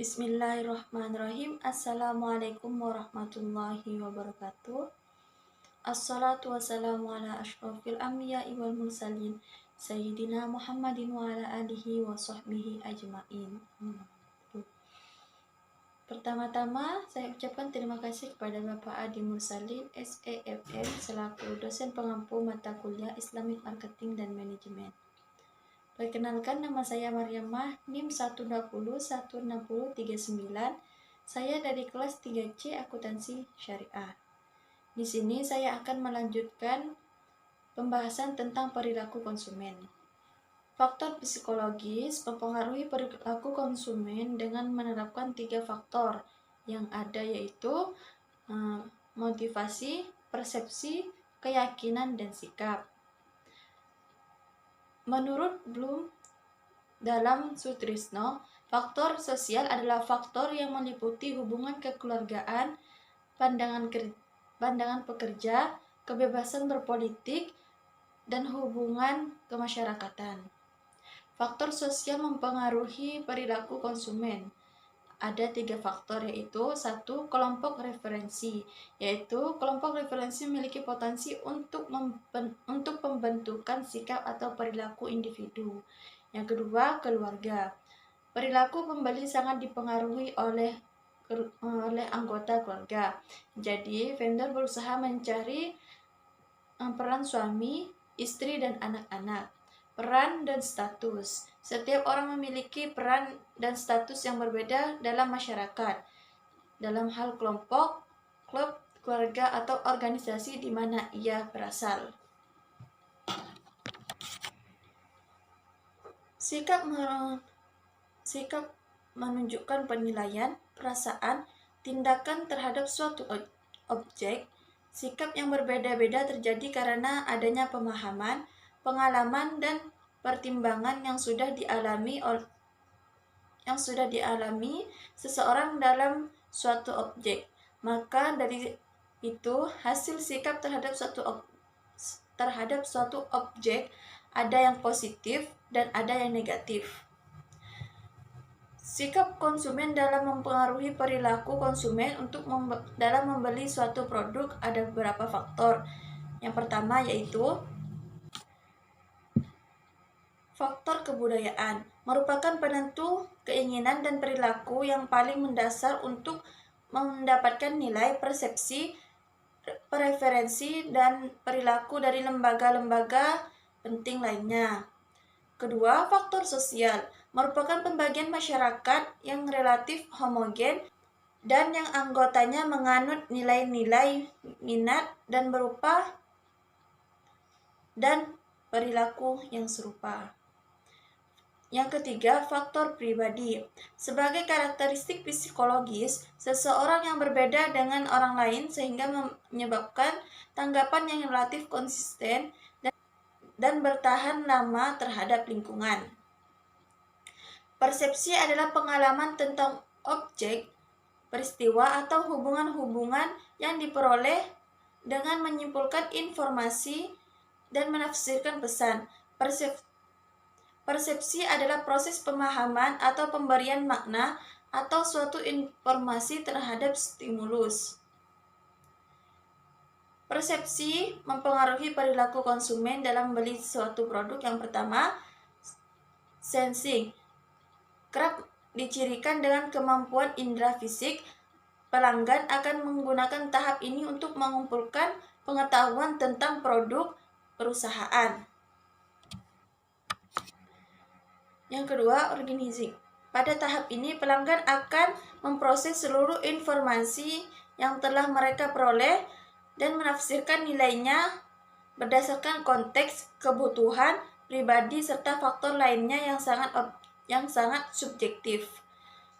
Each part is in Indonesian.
Bismillahirrahmanirrahim. Assalamualaikum warahmatullahi wabarakatuh. Assalatu wassalamu ala ashrafil anbiya'i wal mursalin Sayyidina Muhammadin wa ala alihi wa sahbihi ajma'in. Pertama-tama saya ucapkan terima kasih kepada Bapak Adi Mursalin SEFM selaku dosen pengampu mata kuliah Islamic Marketing dan Manajemen. Perkenalkan, nama saya Maryamah, NIM 160-16039. Saya dari kelas 3C Akuntansi Syariah. Di sini saya akan melanjutkan pembahasan tentang perilaku konsumen. Faktor psikologis mempengaruhi perilaku konsumen dengan menerapkan 3 faktor yang ada, yaitu motivasi, persepsi, keyakinan, dan sikap. Menurut Bloom dalam Sutrisno, faktor sosial adalah faktor yang meliputi hubungan kekeluargaan, pandangan pekerja, kebebasan berpolitik, dan hubungan kemasyarakatan. Faktor sosial mempengaruhi perilaku konsumen. Ada 3 faktor, yaitu 1. Kelompok referensi, yaitu kelompok referensi memiliki potensi untuk pembentukan sikap atau perilaku individu. Yang kedua, keluarga. Perilaku pembeli sangat dipengaruhi oleh anggota keluarga. Jadi, vendor berusaha mencari peran suami, istri, dan anak-anak. Peran dan status. Setiap orang memiliki peran dan status yang berbeda dalam masyarakat, dalam hal kelompok, klub, keluarga, atau organisasi di mana ia berasal. Sikap menunjukkan penilaian, perasaan, tindakan terhadap suatu objek. Sikap yang berbeda-beda terjadi karena adanya pemahaman, pengalaman, dan pertimbangan yang sudah dialami seseorang dalam suatu objek. Maka dari itu, hasil sikap terhadap suatu objek ada yang positif dan ada yang negatif. Sikap konsumen dalam mempengaruhi perilaku konsumen dalam membeli suatu produk ada beberapa faktor. Yang pertama yaitu faktor kebudayaan, merupakan penentu keinginan dan perilaku yang paling mendasar untuk mendapatkan nilai, persepsi, preferensi, dan perilaku dari lembaga-lembaga penting lainnya. Kedua, faktor sosial, merupakan pembagian masyarakat yang relatif homogen dan yang anggotanya menganut nilai-nilai, minat, dan berupa dan perilaku yang serupa. Yang ketiga, faktor pribadi. Sebagai karakteristik psikologis, seseorang yang berbeda dengan orang lain sehingga menyebabkan tanggapan yang relatif konsisten dan bertahan lama terhadap lingkungan. Persepsi adalah pengalaman tentang objek, peristiwa, atau hubungan-hubungan yang diperoleh dengan menyimpulkan informasi dan menafsirkan pesan. Persepsi adalah proses pemahaman atau pemberian makna atau suatu informasi terhadap stimulus. Persepsi mempengaruhi perilaku konsumen dalam membeli suatu produk. Yang pertama, sensing. Kerap dicirikan dengan kemampuan indera fisik. Pelanggan akan menggunakan tahap ini untuk mengumpulkan pengetahuan tentang produk perusahaan. Yang kedua, organizing. Pada tahap ini, pelanggan akan memproses seluruh informasi yang telah mereka peroleh dan menafsirkan nilainya berdasarkan konteks, kebutuhan pribadi, serta faktor lainnya yang sangat subjektif.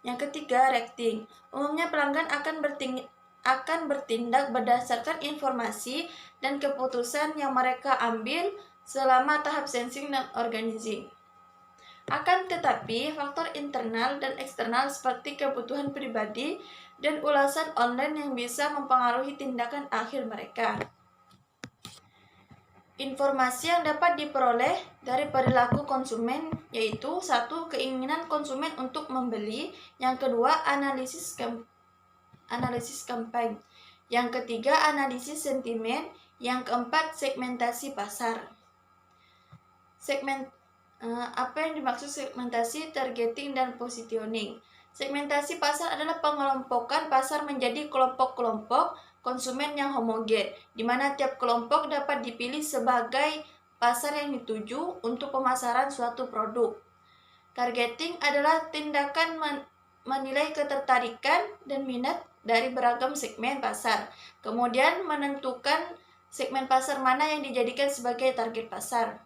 Yang ketiga, reacting. Umumnya pelanggan akan bertindak berdasarkan informasi dan keputusan yang mereka ambil selama tahap sensing dan organizing. Akan tetapi, faktor internal dan eksternal seperti kebutuhan pribadi dan ulasan online yang bisa mempengaruhi tindakan akhir mereka. Informasi yang dapat diperoleh dari perilaku konsumen yaitu satu, keinginan konsumen untuk membeli, yang kedua, analisis campaign, yang ketiga, analisis sentimen, yang keempat, segmentasi pasar. Apa yang dimaksud segmentasi, targeting, dan positioning? Segmentasi pasar adalah pengelompokan pasar menjadi kelompok-kelompok konsumen yang homogen, di mana tiap kelompok dapat dipilih sebagai pasar yang dituju untuk pemasaran suatu produk. Targeting adalah tindakan menilai ketertarikan dan minat dari beragam segmen pasar, kemudian menentukan segmen pasar mana yang dijadikan sebagai target pasar.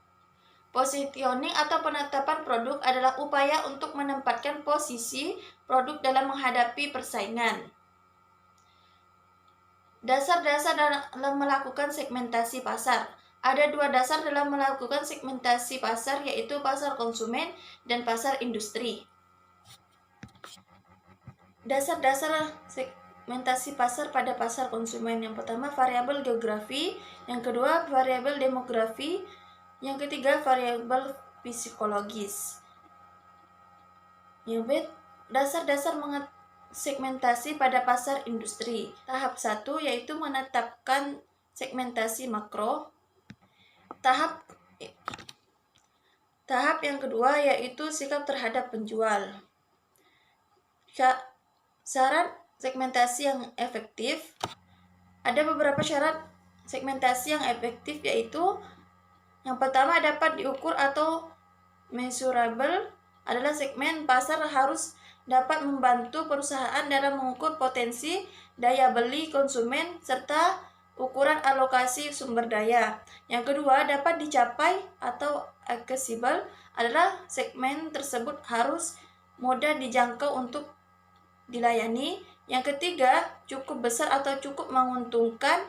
Positioning atau penetapan produk adalah upaya untuk menempatkan posisi produk dalam menghadapi persaingan. Dasar-dasar dalam melakukan segmentasi pasar. Ada dua dasar dalam melakukan segmentasi pasar, yaitu pasar konsumen dan pasar industri. Dasar-dasar segmentasi pasar pada pasar konsumen. Yang pertama, variabel geografi. Yang kedua, variabel demografi. Yang ketiga, variabel psikologis. Yang dasar-dasar segmentasi pada pasar industri. Tahap 1 yaitu menetapkan segmentasi makro. Tahap yang kedua yaitu sikap terhadap penjual. Syarat segmentasi yang efektif. Ada beberapa syarat segmentasi yang efektif, yaitu yang pertama, dapat diukur atau measurable, adalah segmen pasar harus dapat membantu perusahaan dalam mengukur potensi daya beli konsumen serta ukuran alokasi sumber daya. Yang kedua, dapat dicapai atau accessible, adalah segmen tersebut harus mudah dijangkau untuk dilayani. Yang ketiga, cukup besar atau cukup menguntungkan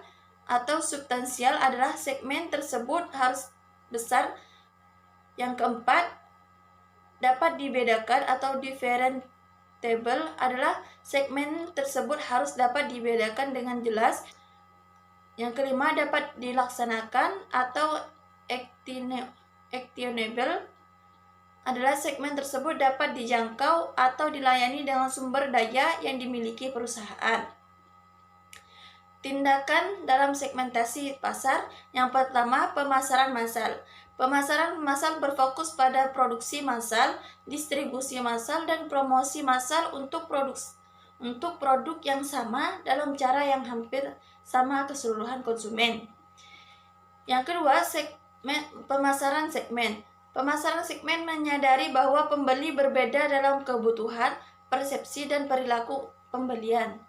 atau substansial, adalah segmen tersebut harus besar. Yang keempat, dapat dibedakan atau differentiable, adalah segmen tersebut harus dapat dibedakan dengan jelas. Yang kelima, dapat dilaksanakan atau actionable, adalah segmen tersebut dapat dijangkau atau dilayani dengan sumber daya yang dimiliki perusahaan. Tindakan dalam segmentasi pasar. Yang pertama, pemasaran massal. Pemasaran massal berfokus pada produksi massal, distribusi massal, dan promosi massal untuk produk yang sama dalam cara yang hampir sama keseluruhan konsumen. Yang kedua, pemasaran segmen. Pemasaran segmen menyadari bahwa pembeli berbeda dalam kebutuhan, persepsi, dan perilaku pembelian.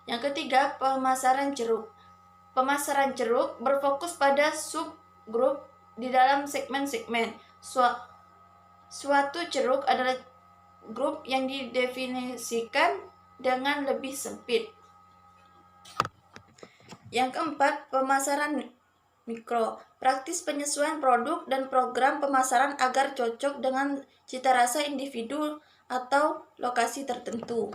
Yang ketiga, pemasaran ceruk. Pemasaran ceruk berfokus pada subgrup di dalam segmen-segmen. Suatu ceruk adalah grup yang didefinisikan dengan lebih sempit. Yang keempat, pemasaran mikro. Praktis penyesuaian produk dan program pemasaran agar cocok dengan cita rasa individu atau lokasi tertentu.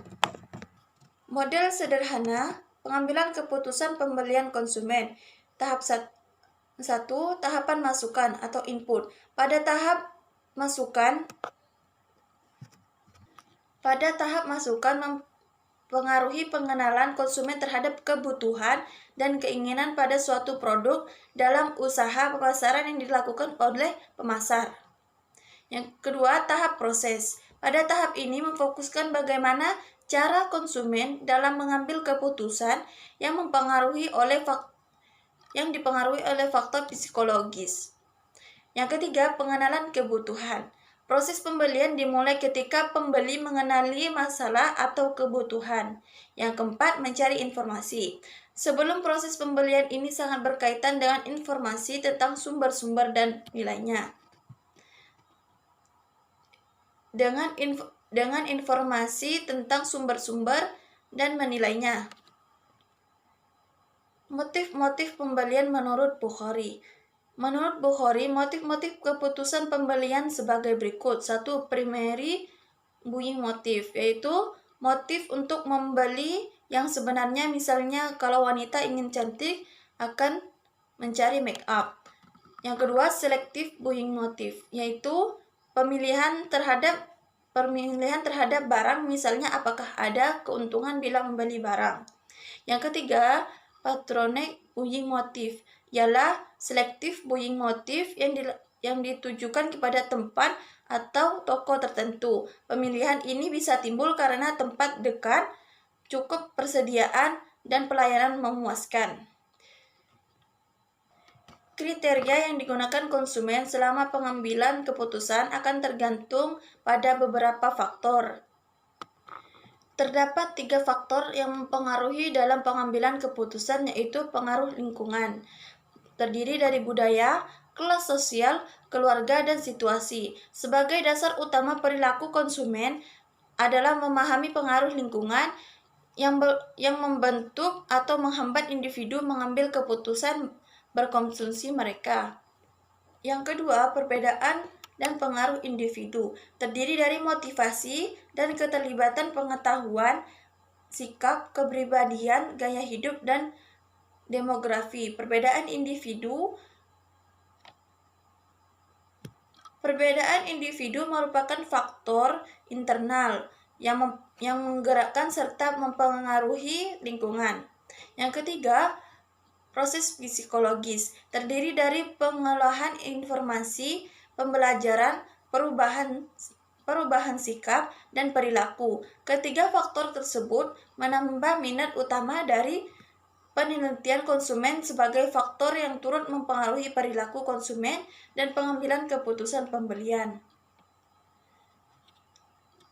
Model sederhana pengambilan keputusan pembelian konsumen. Tahap 1, tahapan masukan atau input. Pada tahap masukan mempengaruhi pengenalan konsumen terhadap kebutuhan dan keinginan pada suatu produk dalam usaha pemasaran yang dilakukan oleh pemasar. Yang kedua, tahap proses. Pada tahap ini memfokuskan bagaimana cara konsumen dalam mengambil keputusan yang dipengaruhi oleh faktor psikologis. Yang ketiga, pengenalan kebutuhan. Proses pembelian dimulai ketika pembeli mengenali masalah atau kebutuhan. Yang keempat, mencari informasi. Sebelum proses pembelian ini sangat berkaitan dengan informasi tentang sumber-sumber dan nilainya. Dengan informasi tentang sumber-sumber dan menilainya. Motif-motif pembelian menurut Bukhari. Menurut Bukhari, motif-motif keputusan pembelian sebagai berikut. 1. Primary buying motif, yaitu motif untuk membeli yang sebenarnya. Misalnya, kalau wanita ingin cantik, akan mencari make up. Yang kedua, selective buying motive, yaitu pemilihan terhadap barang, misalnya apakah ada keuntungan bila membeli barang. Yang ketiga, patronic buying motive, ialah selective buying motive yang ditujukan kepada tempat atau toko tertentu. Pemilihan ini bisa timbul karena tempat dekat, cukup persediaan, dan pelayanan memuaskan. Kriteria yang digunakan konsumen selama pengambilan keputusan akan tergantung pada beberapa faktor. Terdapat 3 faktor yang mempengaruhi dalam pengambilan keputusan, yaitu pengaruh lingkungan. Terdiri dari budaya, kelas sosial, keluarga, dan situasi. Sebagai dasar utama perilaku konsumen adalah memahami pengaruh lingkungan yang membentuk atau menghambat individu mengambil keputusan berkonsumsi mereka. Yang kedua, perbedaan dan pengaruh individu, terdiri dari motivasi dan keterlibatan pengetahuan, sikap, kepribadian, gaya hidup, dan demografi. Perbedaan individu merupakan faktor internal yang menggerakkan serta mempengaruhi lingkungan. Yang ketiga, proses psikologis, terdiri dari pengolahan informasi, pembelajaran, perubahan sikap, dan perilaku. Ketiga faktor tersebut menambah minat utama dari penelitian konsumen sebagai faktor yang turut mempengaruhi perilaku konsumen dan pengambilan keputusan pembelian.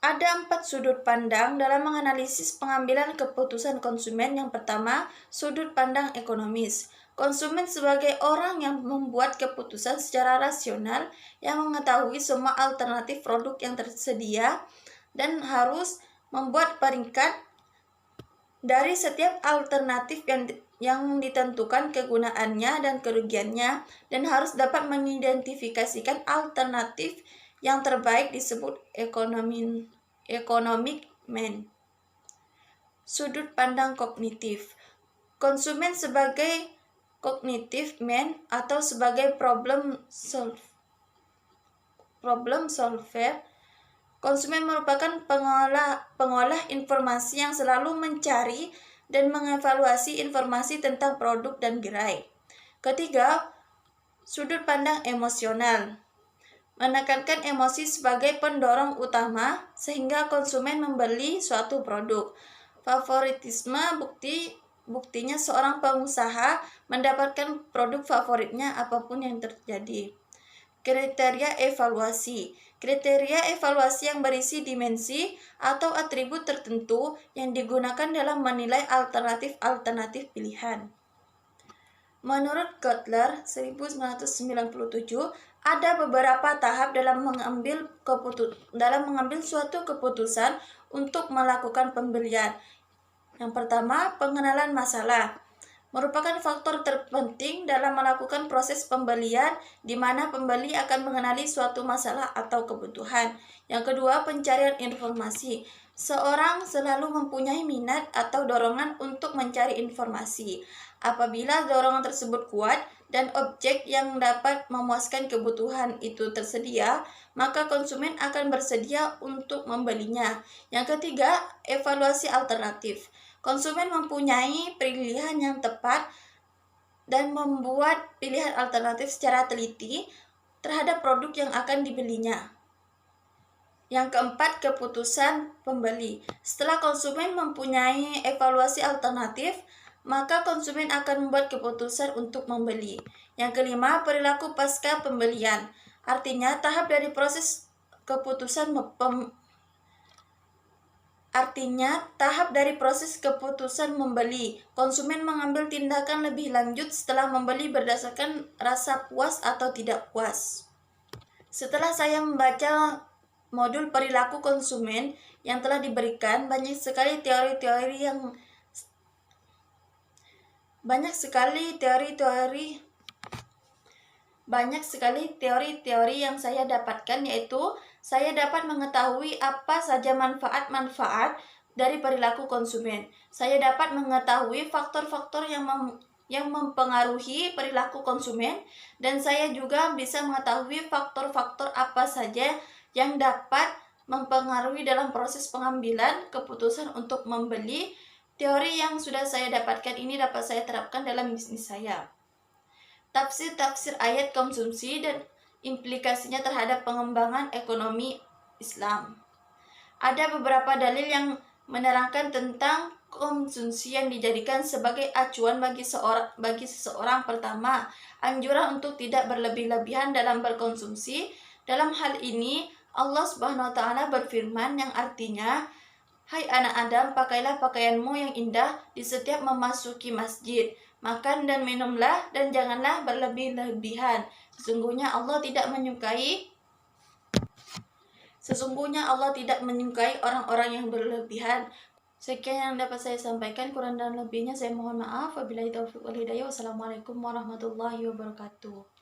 Ada 4 sudut pandang dalam menganalisis pengambilan keputusan konsumen. Yang pertama, sudut pandang ekonomis. Konsumen sebagai orang yang membuat keputusan secara rasional, yang mengetahui semua alternatif produk yang tersedia dan harus membuat peringkat dari setiap alternatif yang ditentukan kegunaannya dan kerugiannya, dan harus dapat mengidentifikasikan alternatif yang terbaik, disebut economic man. Sudut pandang kognitif. Konsumen sebagai cognitive man atau sebagai problem solver. Konsumen merupakan pengolah informasi yang selalu mencari dan mengevaluasi informasi tentang produk dan gerai. Ketiga, sudut pandang emosional. Menekankan emosi sebagai pendorong utama sehingga konsumen membeli suatu produk. Favoritisme, buktinya seorang pengusaha mendapatkan produk favoritnya apapun yang terjadi. Kriteria evaluasi. Kriteria evaluasi yang berisi dimensi atau atribut tertentu yang digunakan dalam menilai alternatif pilihan. Menurut Kotler 1997, ada beberapa tahap dalam mengambil suatu keputusan untuk melakukan pembelian. Yang pertama, pengenalan masalah. Merupakan faktor terpenting dalam melakukan proses pembelian, di mana pembeli akan mengenali suatu masalah atau kebutuhan. Yang kedua, pencarian informasi. Seorang selalu mempunyai minat atau dorongan untuk mencari informasi. Apabila dorongan tersebut kuat dan objek yang dapat memuaskan kebutuhan itu tersedia, maka konsumen akan bersedia untuk membelinya. Yang ketiga, evaluasi alternatif. Konsumen mempunyai pilihan yang tepat dan membuat pilihan alternatif secara teliti terhadap produk yang akan dibelinya. Yang keempat, keputusan pembeli. Setelah konsumen mempunyai evaluasi alternatif, maka konsumen akan membuat keputusan untuk membeli. Yang kelima, perilaku pasca pembelian. Artinya, tahap dari proses keputusan membeli. Konsumen mengambil tindakan lebih lanjut setelah membeli berdasarkan rasa puas atau tidak puas. Setelah saya membaca modul perilaku konsumen yang telah diberikan, banyak sekali teori-teori yang saya dapatkan, yaitu saya dapat mengetahui apa saja manfaat-manfaat dari perilaku konsumen. Saya dapat mengetahui faktor-faktor yang yang mempengaruhi perilaku konsumen, dan saya juga bisa mengetahui faktor-faktor apa saja yang dapat mempengaruhi dalam proses pengambilan keputusan untuk membeli. Teori yang sudah saya dapatkan ini dapat saya terapkan dalam bisnis saya. Tafsir-tafsir ayat konsumsi dan implikasinya terhadap pengembangan ekonomi Islam. Ada beberapa dalil yang menerangkan tentang konsumsi yang dijadikan sebagai acuan bagi seseorang. Pertama, anjuran untuk tidak berlebih-lebihan dalam berkonsumsi. Dalam hal ini, Allah Subhanahu wa taala berfirman yang artinya, "Hai anak Adam, pakailah pakaianmu yang indah di setiap memasuki masjid. Makan dan minumlah dan janganlah berlebih-lebihan. Sesungguhnya Allah tidak menyukai orang-orang yang berlebihan." Sekian yang dapat saya sampaikan, kurang dan lebihnya saya mohon maaf. Wabillahi taufiq wal hidayah. Wassalamualaikum warahmatullahi wabarakatuh.